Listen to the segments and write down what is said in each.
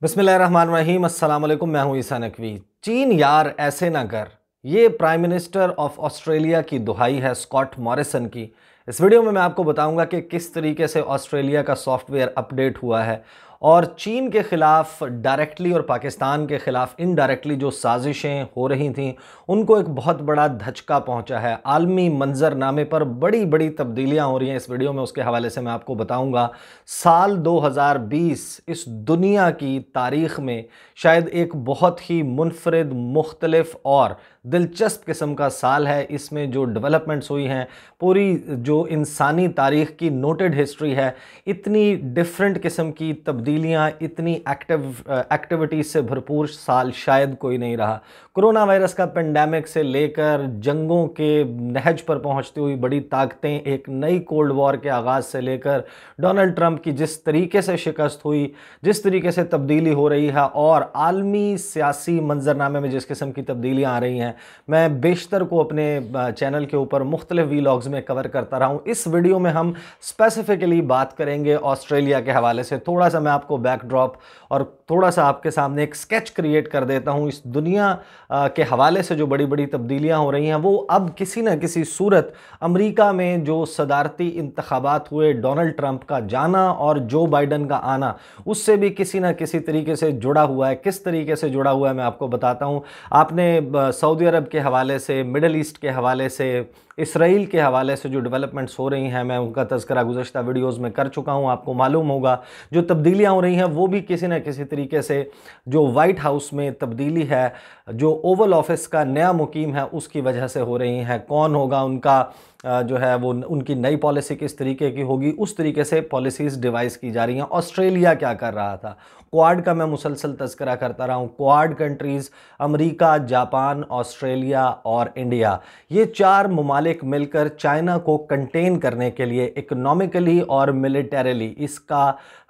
बिस्मिल्लाहिर्रहमानिर्रहीम, अस्सलाम वालेकुम। मैं हूं ईसा नकवी। चीन यार ऐसे ना कर, ये प्राइम मिनिस्टर ऑफ ऑस्ट्रेलिया की दुहाई है स्कॉट मॉरिसन की। इस वीडियो में मैं आपको बताऊंगा कि किस तरीके से ऑस्ट्रेलिया का सॉफ्टवेयर अपडेट हुआ है और चीन के ख़िलाफ़ डायरेक्टली और पाकिस्तान के ख़िलाफ़ इनडायरेक्टली जो साजिशें हो रही थीं उनको एक बहुत बड़ा धचका पहुंचा है। आलमी मंजरनामे पर बड़ी बड़ी तब्दीलियां हो रही हैं। इस वीडियो में उसके हवाले से मैं आपको बताऊंगा। साल 2020 इस दुनिया की तारीख़ में शायद एक बहुत ही मुनफरिद, मुख्तलिफ और दिलचस्प किस्म का साल है। इसमें जो डेवलपमेंट्स हुई हैं, पूरी जो इंसानी तारीख़ की नोटेड हिस्ट्री है, इतनी डिफरेंट किस्म की तब्दीलियाँ, इतनी एक्टिविटीज़ से भरपूर साल शायद कोई नहीं रहा। कोरोना वायरस का पेंडेमिक से लेकर जंगों के नहज पर पहुंचती हुई बड़ी ताकतें, एक नई कोल्ड वॉर के आगाज़ से लेकर डोनाल्ड ट्रंप की जिस तरीके से शिकस्त हुई, जिस तरीके से तब्दीली हो रही है और आलमी सियासी मंजरनामे में जिस किस्म की तब्दीलियाँ आ रही हैं, मैं बेशतर को अपने चैनल के ऊपर मुख्तलिफ वीलॉग्स में कवर करता रहा हूँ। इस वीडियो में हम स्पेसिफिकली बात करेंगे ऑस्ट्रेलिया के हवाले से। थोड़ा सा मैं आपको बैकड्रॉप और थोड़ा सा आपके सामने एक स्केच क्रिएट कर देता हूँ। इस दुनिया के हवाले से जो बड़ी बड़ी तब्दीलियाँ हो रही हैं वो अब किसी न किसी सूरत अमेरिका में जो सदारती इंतखाबात हुए, डोनाल्ड ट्रंप का जाना और जो बाइडन का आना, उससे भी किसी न किसी तरीके से जुड़ा हुआ है। किस तरीके से जुड़ा हुआ है मैं आपको बताता हूँ। आपने सऊदी अरब के हवाले से, मिडल ईस्ट के हवाले से, इसराइल के हवाले से जो डेवलपमेंट्स हो रही हैं, मैं उनका तज़किरा गुज़श्ता वीडियोज़ में कर चुका हूँ। आपको मालूम होगा जो तब्दीलियाँ हो रही हैं वो भी किसी न किसी तरीके से जो वाइट हाउस में तब्दीली है, जो ओवल ऑफिस का नया मुकीम है, उसकी वजह से हो रही हैं। कौन होगा उनका जो है वो, उनकी नई पॉलिसी किस तरीके की होगी, उस तरीके से पॉलिसीज़ डिवाइस की जा रही हैं। ऑस्ट्रेलिया क्या कर रहा था, क्वाड का मैं मुसलसल तज़किरा करता रहा हूँ। Quad countries America, Japan, Australia और इंडिया, ये चार ममालिक मिलकर चाइना को कंटेन करने के लिए इकोनॉमिकली और मिलिटरीली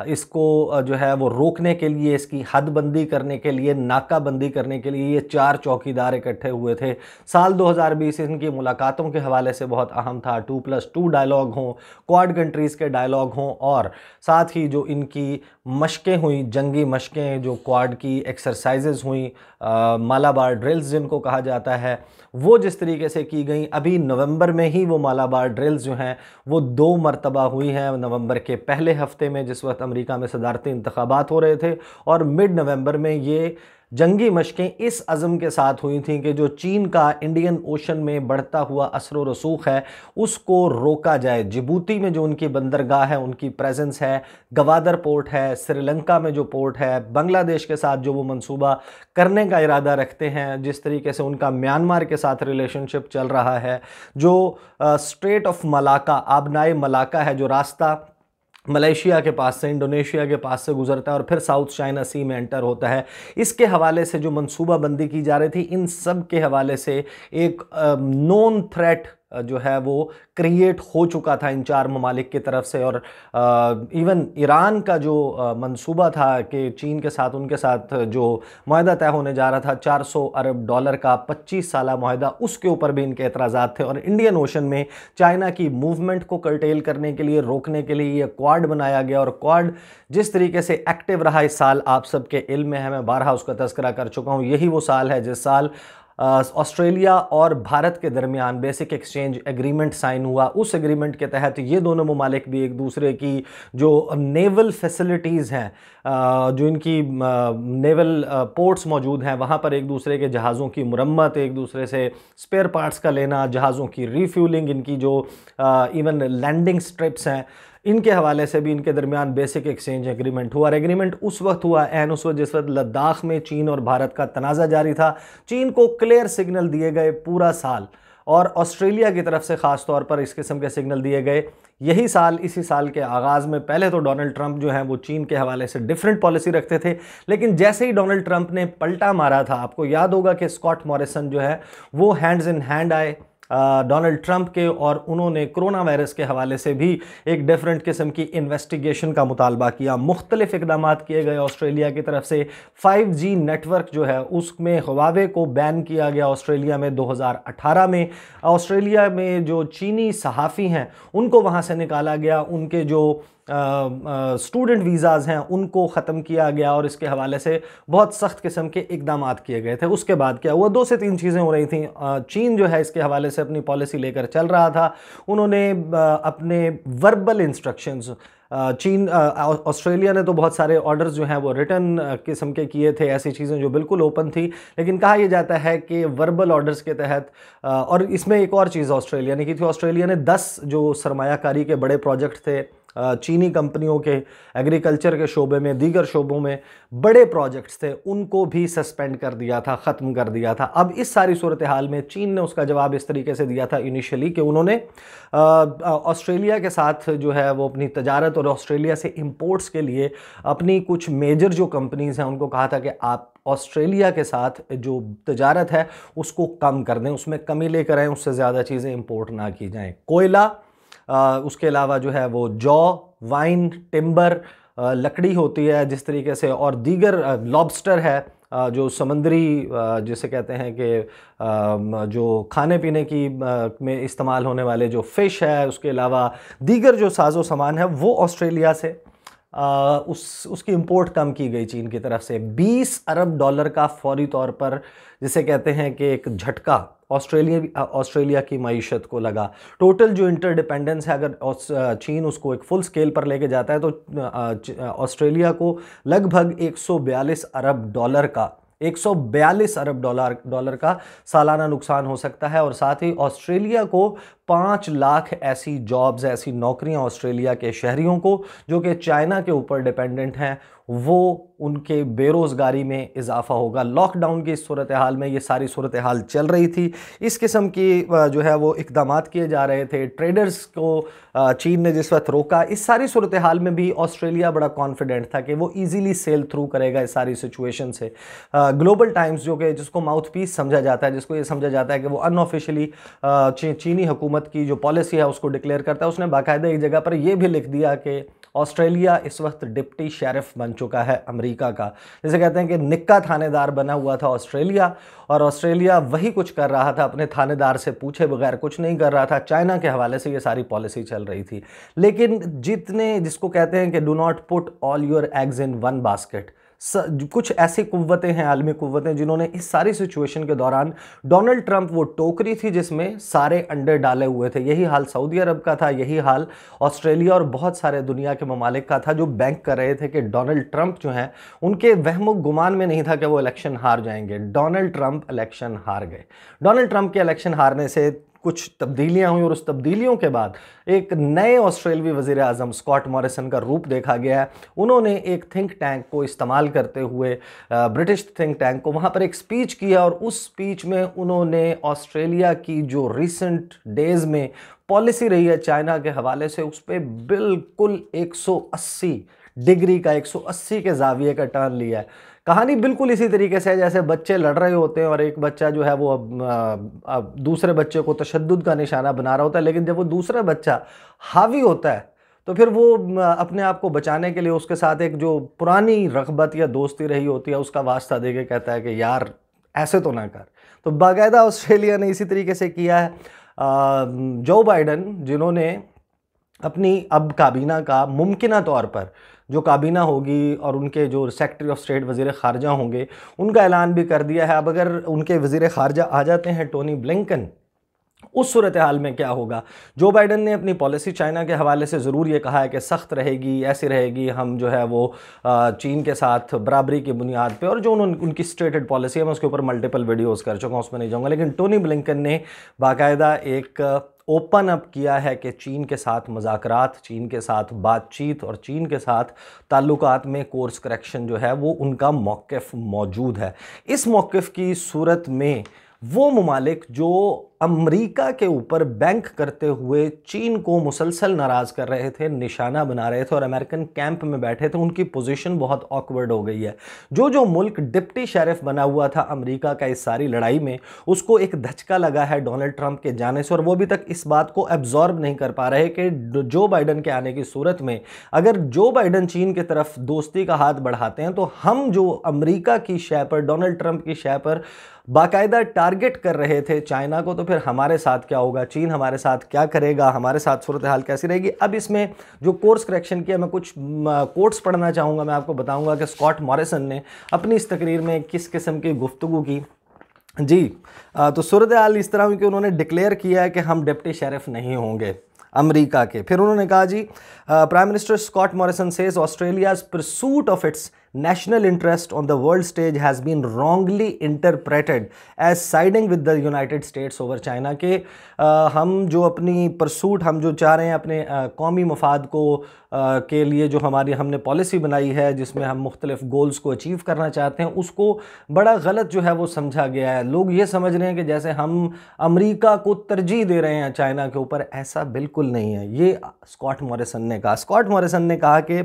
इसको जो है वो रोकने के लिए, इसकी हदबंदी करने के लिए, नाकाबंदी करने के लिए ये चार चौकीदार इकट्ठे हुए थे। साल 2020 इनकी मुलाकातों के हवाले से बहुत अहम था। 2+2 डायलॉग हों, क्वाड कंट्रीज़ के डायलॉग हों और साथ ही जो इनकी मशकें हुई, जंगी मशकें, जो क्वाड की एक्सरसाइजेज़ हुई, मालाबार ड्रिल्स जिनको कहा जाता है, वो जिस तरीके से की गई। अभी नवंबर में ही वो मालाबार ड्रिल्स जो हैं वो 2 मरतबा हुई हैं। नवंबर के पहले हफ्ते में जिस वक्त अमेरिका में सदारती इंतखाबात हो रहे थे, और मिड नवंबर में ये जंगी मशकें इस अज़म के साथ हुई थी कि जो चीन का इंडियन ओशन में बढ़ता हुआ असर व रसूख है उसको रोका जाए। जिबूती में जो उनकी बंदरगाह है, उनकी प्रेजेंस है, गवादर पोर्ट है, श्रीलंका में जो पोर्ट है, बांग्लादेश के साथ जो वो मंसूबा करने का इरादा रखते हैं, जिस तरीके से उनका म्यांमार के साथ रिलेशनशिप चल रहा है, जो स्ट्रेट ऑफ मलाका, आबनाए मलाका है, जो रास्ता मलेशिया के पास से, इंडोनेशिया के पास से गुजरता है और फिर साउथ चाइना सी में एंटर होता है, इसके हवाले से जो मंसूबाबंदी की जा रही थी, इन सब के हवाले से एक नोन थ्रेट जो है वो क्रिएट हो चुका था इन चार ममालिक की तरफ से। और इवन ईरान का जो मंसूबा था कि चीन के साथ, उनके साथ जो मुआहदा तय होने जा रहा था $400 अरब का 25 साला मुआहदा, उसके ऊपर भी इनके एतराज़ात थे। और इंडियन ओशन में चाइना की मूवमेंट को कर्टेल करने के लिए, रोकने के लिए ये क्वाड बनाया गया। और क्वाड जिस तरीके से एक्टिव रहा इस साल, आप सबके इल्म में है, मैं बारहा उसका तज़किरा कर चुका हूँ। यही वो साल है जिस साल ऑस्ट्रेलिया और भारत के दरमियान बेसिक एक्सचेंज एग्रीमेंट साइन हुआ। उस एग्रीमेंट के तहत ये दोनों ममालिक भी एक दूसरे की जो नेवल फैसिलिटीज़ हैं, जो इनकी नेवल पोर्ट्स मौजूद हैं, वहाँ पर एक दूसरे के जहाज़ों की मुरम्मत, एक दूसरे से स्पेयर पार्ट्स का लेना, जहाज़ों की रीफ्यूलिंग, इनकी जो इवन लैंडिंग स्ट्रिप्स हैं, इनके हवाले से भी इनके दरमियान बेसिक एक्सचेंज एग्रीमेंट हुआ। और एग्रीमेंट उस वक्त हुआ एन उस वक्त जिस वक्त लद्दाख में चीन और भारत का तनाज़ा जारी था। चीन को क्लियर सिग्नल दिए गए पूरा साल, और ऑस्ट्रेलिया की तरफ से ख़ास तौर पर इस किस्म के सिग्नल दिए गए यही साल। इसी साल के आगाज़ में पहले तो डोनाल्ड ट्रंप जो है वो चीन के हवाले से डिफरेंट पॉलिसी रखते थे, लेकिन जैसे ही डोनाल्ड ट्रंप ने पलटा मारा था, आपको याद होगा कि स्कॉट मॉरिसन जो है वो हैंड्स इन हैंड आए डोनाल्ड ट्रंप के, और उन्होंने कोरोना वायरस के हवाले से भी एक डिफरेंट किस्म की इन्वेस्टिगेशन का मुतालबा किया। मुख्तलिफ इकदाम किए गए ऑस्ट्रेलिया की तरफ से। 5G नेटवर्क जो है उसमें हुआवे को बैन किया गया ऑस्ट्रेलिया में 2018 में। ऑस्ट्रेलिया में जो चीनी सहाफ़ी हैं उनको वहाँ से निकाला गया। उनके जो स्टूडेंट वीज़ाज़ हैं उनको ख़त्म किया गया और इसके हवाले से बहुत सख्त किस्म के इकदाम किए गए थे। उसके बाद क्या हुआ, 2 से 3 चीज़ें हो रही थी। चीन जो है इसके हवाले से अपनी पॉलिसी लेकर चल रहा था। उन्होंने अपने वर्बल इंस्ट्रक्शंस, ऑस्ट्रेलिया ने तो बहुत सारे ऑर्डर्स जो हैं वो रिटर्न किस्म के किए थे, ऐसी चीज़ें जो बिल्कुल ओपन थी, लेकिन कहा यह जाता है कि वर्बल ऑर्डर्स के तहत और इसमें एक और चीज़ ऑस्ट्रेलिया ने की थी। ऑस्ट्रेलिया ने 10 जो सरमायाकारी के बड़े प्रोजेक्ट थे चीनी कंपनियों के, एग्रीकल्चर के शोबे में, दीगर शोबों में बड़े प्रोजेक्ट्स थे, उनको भी सस्पेंड कर दिया था, ख़त्म कर दिया था। अब इस सारी सूरत हाल में चीन ने उसका जवाब इस तरीके से दिया था इनिशियली कि उन्होंने ऑस्ट्रेलिया के साथ जो है वो अपनी तजारत और ऑस्ट्रेलिया से इंपोर्ट्स के लिए अपनी कुछ मेजर जो कंपनीज़ हैं उनको कहा था कि आप ऑस्ट्रेलिया के साथ जो तजारत है उसको कम कर दें, उसमें कमी लेकर आएँ, उससे ज़्यादा चीज़ें इंपोर्ट ना की जाएँ। कोयला, उसके अलावा जो है वो जौ, वाइन, टिम्बर, लकड़ी होती है जिस तरीके से, और दीगर लॉबस्टर है जो समुद्री जिसे कहते हैं कि जो खाने पीने की में इस्तेमाल होने वाले जो फ़िश है, उसके अलावा दीगर जो साजो सामान है वो ऑस्ट्रेलिया से उसकी इंपोर्ट कम की गई चीन की तरफ से। $20 अरब का फौरी तौर पर जिसे कहते हैं कि एक झटका ऑस्ट्रेलिया की मईशत को लगा। टोटल जो इंटरडिपेंडेंस है, अगर चीन उसको एक फुल स्केल पर लेके जाता है तो ऑस्ट्रेलिया को लगभग $142 अरब डॉलर का सालाना नुकसान हो सकता है। और साथ ही ऑस्ट्रेलिया को 5 लाख ऐसी जॉब्स, ऐसी नौकरियां ऑस्ट्रेलिया के शहरियों को जो कि चाइना के ऊपर डिपेंडेंट हैं, वो उनके बेरोज़गारी में इजाफा होगा। लॉकडाउन की सूरत हाल में ये सारी सूरत हाल चल रही थी, इस किस्म की जो है वो इकदाम किए जा रहे थे। ट्रेडर्स को चीन ने जिस वक्त रोका, इस सारी सूरत हाल में भी ऑस्ट्रेलिया बड़ा कॉन्फिडेंट था कि वो ईजीली सेल थ्रू करेगा इस सारी सिचुएशन से। ग्लोबल टाइम्स जो कि जिसको माउथ पीस समझा जाता है, जिसको ये समझा जाता है कि वो अनऑफिशियली चीनी हुकूमत की जो पॉलिसी है उसको डिक्लेयर करता है, उसने बाकायदा एक जगह पर यह भी लिख दिया कि ऑस्ट्रेलिया इस वक्त डिप्टी शेरिफ बन चुका है अमेरिका का। जैसे कहते हैं कि निक्का थानेदार बना हुआ था ऑस्ट्रेलिया, और ऑस्ट्रेलिया वही कुछ कर रहा था, अपने थानेदार से पूछे बगैर कुछ नहीं कर रहा था। चाइना के हवाले से ये सारी पॉलिसी चल रही थी। लेकिन जिसको कहते हैं कि do not put all your eggs in one basket, कुछ ऐसी कुव्वतें हैं, आलमी कुव्वतें, जिन्होंने इस सारी सिचुएशन के दौरान, डोनाल्ड ट्रंप वो टोकरी थी जिसमें सारे अंडे डाले हुए थे। यही हाल सऊदी अरब का था, यही हाल ऑस्ट्रेलिया और बहुत सारे दुनिया के ममालिक का था जो बैंक कर रहे थे कि डोनाल्ड ट्रंप जो हैं उनके वहम गुमान में नहीं था कि वो इलेक्शन हार जाएंगे। डोनाल्ड ट्रंप इलेक्शन हार गए। डोनाल्ड ट्रंप के इलेक्शन हारने से कुछ तब्दीलियां हुई और उस तब्दीलियों के बाद एक नए ऑस्ट्रेलवी वज़ीर आज़म स्कॉट मॉरिसन का रूप देखा गया है। उन्होंने एक थिंक टैंक को इस्तेमाल करते हुए, ब्रिटिश थिंक टैंक को, वहाँ पर एक स्पीच किया और उस स्पीच में उन्होंने ऑस्ट्रेलिया की जो रिसेंट डेज़ में पॉलिसी रही है चाइना के हवाले से, उस पर बिल्कुल 180 डिग्री का, 180 के जाविये का टर्न लिया है। कहानी बिल्कुल इसी तरीके से है जैसे बच्चे लड़ रहे होते हैं और एक बच्चा जो है वो अब दूसरे बच्चे को तशद्दुद का निशाना बना रहा होता है, लेकिन जब वो दूसरा बच्चा हावी होता है तो फिर वो अपने आप को बचाने के लिए उसके साथ एक जो पुरानी रग़बत या दोस्ती रही होती है उसका वास्ता दे के कहता है कि यार ऐसे तो ना कर। तो बाकायदा ऑस्ट्रेलिया ने इसी तरीके से किया है। जो बाइडन, जिन्होंने अपनी अब काबीना का मुमकिना तौर पर जो काबीना होगी और उनके जो सेक्रेटरी ऑफ स्टेट वज़ीर ख़ारजा होंगे उनका ऐलान भी कर दिया है। अब अगर उनके वज़ीर ख़ारजा आ जाते हैं टोनी ब्लिंकन, उस सूरत हाल में क्या होगा? जो बाइडन ने अपनी पॉलिसी चाइना के हवाले से ज़रूर ये कहा है कि सख्त रहेगी, ऐसी रहेगी, हम जो है वो चीन के साथ बराबरी की बुनियाद पे, और जो उनकी स्टेटेड पॉलिसी है मैं उसके ऊपर मल्टीपल वीडियोस कर चुका हूँ, उसमें नहीं जाऊँगा। लेकिन टोनी ब्लिंकन ने बाकायदा एक ओपन अप किया है कि चीन के साथ मुज़ाकरात, चीन के साथ बातचीत और चीन के साथ ताल्लुकात में कोर्स करेक्शन जो है वो उनका मौक़िफ़ मौजूद है। इस मौक़िफ़ की सूरत में वो ममालिक जो अमेरिका के ऊपर बैंक करते हुए चीन को मुसलसल नाराज़ कर रहे थे, निशाना बना रहे थे और अमेरिकन कैंप में बैठे थे, उनकी पोजीशन बहुत ऑकवर्ड हो गई है। जो मुल्क डिप्टी शेरिफ बना हुआ था अमेरिका का इस सारी लड़ाई में, उसको एक धचका लगा है डोनाल्ड ट्रंप के जाने से, और वो अभी तक इस बात को एब्जॉर्ब नहीं कर पा रहे कि जो बाइडन के आने की सूरत में अगर जो बाइडन चीन की तरफ दोस्ती का हाथ बढ़ाते हैं तो हम जो अमेरिका की शय पर, डोनाल्ड ट्रंप की शय पर बाकायदा टारगेट कर रहे थे चाइना को, तो फिर फिर हमारे साथ क्या होगा, चीन हमारे साथ क्या करेगा, हमारे साथ सूरत हाल कैसी रहेगी। अब इसमें जो कोर्स करेक्शन किया, मैं कुछ कोट्स पढ़ना चाहूँगा। मैं आपको बताऊँगा कि स्कॉट मॉरिसन ने अपनी इस तकरीर में किस किस्म की गुफ्तगू की जी। तो सूरत हाल इस तरह हुई कि उन्होंने डिक्लेयर किया है कि हम डिप्टी शेरिफ नहीं होंगे अमेरिका के। फिर उन्होंने कहा जी, prime minister Scott Morrison says Australia's pursuit of its national interest on the world stage has been wrongly interpreted as siding with the United States over China। के हम जो अपनी परसूट, हम जो चाह रहे हैं अपने कौमी मफाद को के लिए जो हमारी हमने पॉलिसी बनाई है जिसमें हम मुख्तलिफ गोल्स को अचीव करना चाहते हैं, उसको बड़ा गलत जो है वो समझा गया है। लोग ये समझ रहे हैं कि जैसे हम अमेरिका को तरजीह दे रहे हैं चाइना के ऊपर, ऐसा बिल्कुल नहीं है। ये स्कॉट मॉरिसन ने कहा। स्कॉट मॉरिसन ने कहा कि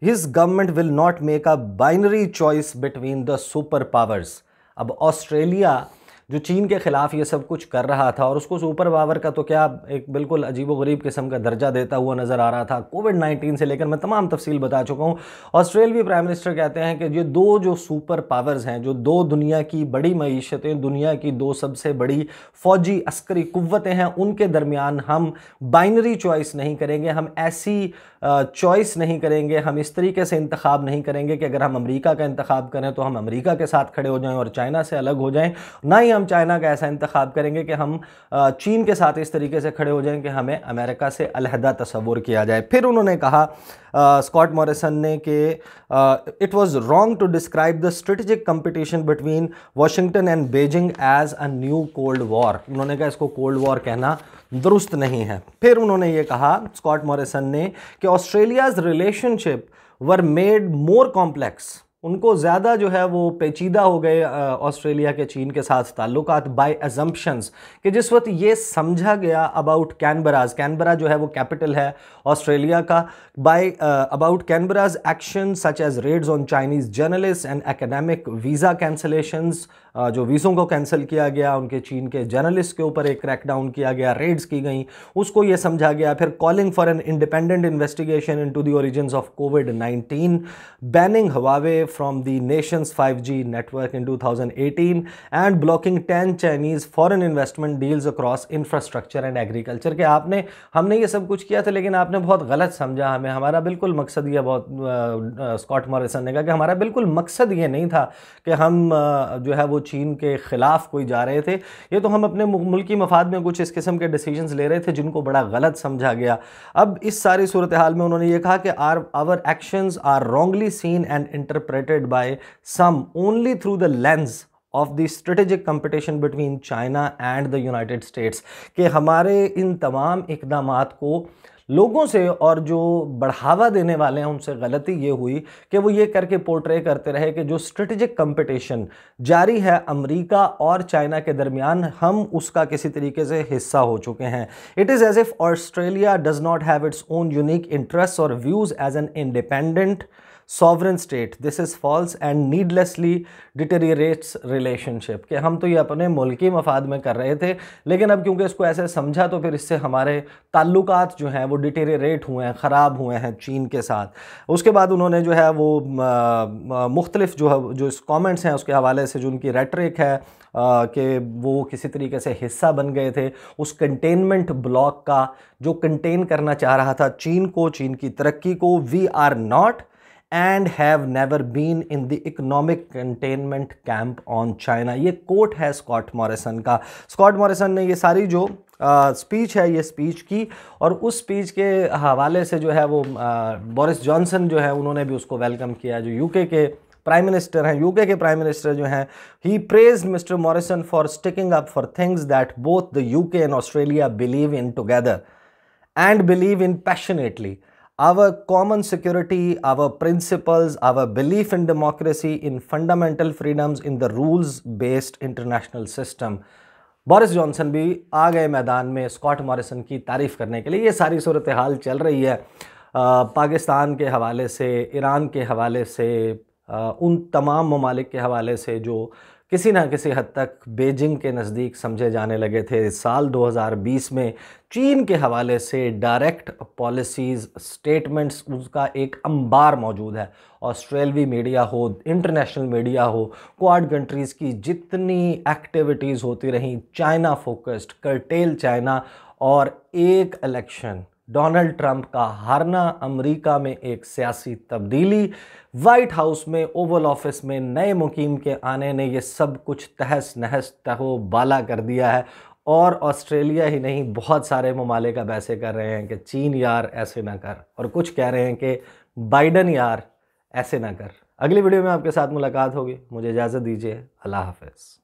his government will not make a binary choice between the super powers. अब ऑस्ट्रेलिया जो चीन के ख़िलाफ़ ये सब कुछ कर रहा था और उसको सुपर पावर का तो क्या एक बिल्कुल अजीबोगरीब किस्म का दर्जा देता हुआ नज़र आ रहा था। कोविड-19 से लेकर मैं तमाम तफसील बता चुका हूँ। ऑस्ट्रेलियाई प्राइम मिनिस्टर कहते हैं कि ये दो जो सुपर पावर्स हैं, जो दो दुनिया की बड़ी मईशतें, दुनिया की दो सबसे बड़ी फ़ौजी अस्करी कुव्वतें हैं, उनके दरमियान हम बाइनरी चॉइस नहीं करेंगे, हम ऐसी चॉइस नहीं करेंगे, हम इस तरीके से इंतखाब नहीं करेंगे कि अगर हम अमेरिका का इंतखाब करें तो हम अमेरिका के साथ खड़े हो जाएं और चाइना से अलग हो जाएं, ना ही हम चाइना का ऐसा इंतखाब करेंगे कि हम चीन के साथ इस तरीके से खड़े हो जाएं कि हमें अमेरिका से अलहदा तस्वुर किया जाए। फिर उन्होंने कहा स्कॉट मॉरिसन ने कि it was wrong to describe the strategic competition between Washington and Beijing as a new cold war. उन्होंने कहा इसको कोल्ड वॉर कहना दुरुस्त नहीं है। फिर उन्होंने ये कहा स्कॉट मॉरिसन ने कि Australia's relationship were made more complex. उनको ज़्यादा जो है वो पेचीदा हो गए ऑस्ट्रेलिया के चीन के साथ ताल्लुकात बाय अजम्पशंस, कि जिस वक्त ये समझा गया अबाउट कैनबराज, कैनबरा जो है वो कैपिटल है ऑस्ट्रेलिया का, by about Canberra's action such as raids on Chinese journalist and academic visa cancellations, जो वीज़ों को कैंसिल किया गया, उनके चीन के जर्नलिस्ट के ऊपर एक क्रैकडाउन किया गया, रेड्स की गई, उसको ये समझा गया। फिर calling for an independent investigation into the origins of covid, banning Huawei from the nation's 5G network in 2018 and blocking 10 Chinese foreign investment deals across infrastructure and agriculture। के हमने ये सब कुछ किया था लेकिन आपने बहुत गलत समझा हमें, हमारा बिल्कुल मकसद ये, बहुत स्कॉट मॉरिसन ने कहा कि हमारा बिल्कुल मकसद ये नहीं था कि हम जो है वो चीन के ख़िलाफ़ कोई जा रहे थे, ये तो हम अपने मुल्की मफाद में कुछ इस किस्म के डिसीजंस ले रहे थे जिनको बड़ा गलत समझा गया। अब इस सारी सूरत हाल में उन्होंने ये कहा कि our actions are wrongly seen and interpreted by some only through the lens of the strategic competition between China and the United States। कि हमारे इन तमाम इक़दामात को लोगों से और जो बढ़ावा देने वाले हैं उनसे गलती ये हुई कि वो ये करके पोर्ट्रे करते रहे कि जो स्ट्रेटेजिक कंपटीशन जारी है अमेरिका और चाइना के दरमियान, हम उसका किसी तरीके से हिस्सा हो चुके हैं। It is as if Australia does not have its own unique interest और views as an independent sovereign state. This is false and needlessly deteriorates relationship. कि हम तो ये अपने मुल्की मफाद में कर रहे थे लेकिन अब क्योंकि इसको ऐसे समझा तो फिर इससे हमारे ताल्लुकात जो हैं वो डिटेरियरेट हुए हैं, ख़राब हुए हैं चीन के साथ। उसके बाद उन्होंने जो है वो मुख्तलिफ जो कॉमेंट्स हैं उसके हवाले से जो उनकी रेटरिक है कि वो किसी तरीके से हिस्सा बन गए थे उस कंटेनमेंट ब्लॉक का जो कंटेन करना चाह रहा था चीन को, चीन की तरक्की को। We are not and have never been in the economic containment camp on China। ये कोट है स्कॉट मॉरिसन का। स्कॉट मॉरिसन ने ये सारी जो स्पीच है ये स्पीच की और उस स्पीच के हवाले से जो है वो बोरिस जॉनसन जो है उन्होंने भी उसको वेलकम किया, जो यूके के प्राइम मिनिस्टर हैं। यूके के प्राइम मिनिस्टर जो हैं, he praised mister Morrison for sticking up for things that both the UK and Australia believe in together and believe in passionately. Our common security, our principles, our belief in democracy, in fundamental freedoms, in the rules-based international system। Boris Johnson भी आ गए मैदान में Scott Morrison की तारीफ़ करने के लिए। ये सारी सूरत हाल चल रही है पाकिस्तान के हवाले से, ईरान के हवाले से, उन तमाम ममालिक के हवाले से जो किसी ना किसी हद तक बीजिंग के नज़दीक समझे जाने लगे थे। साल 2020 में चीन के हवाले से डायरेक्ट पॉलिसीज़, स्टेटमेंट्स, उसका एक अंबार मौजूद है। ऑस्ट्रेलवी मीडिया हो, इंटरनेशनल मीडिया हो, क्वाड कंट्रीज़ की जितनी एक्टिविटीज़ होती रहीं, चाइना फोकस्ड, कर्टेल चाइना, और एक इलेक्शन, डोनाल्ड ट्रंप का हारना, अमेरिका में एक सियासी तब्दीली, वाइट हाउस में, ओवल ऑफिस में नए मुकीम के आने ने ये सब कुछ तहस नहस तहो बाला कर दिया है। और ऑस्ट्रेलिया ही नहीं, बहुत सारे ममालिक अब ऐसे कर रहे हैं कि चीन यार ऐसे ना कर, और कुछ कह रहे हैं कि बाइडन यार ऐसे ना कर। अगली वीडियो में आपके साथ मुलाकात होगी, मुझे इजाज़त दीजिए। अल्लाह हाफ़िज़।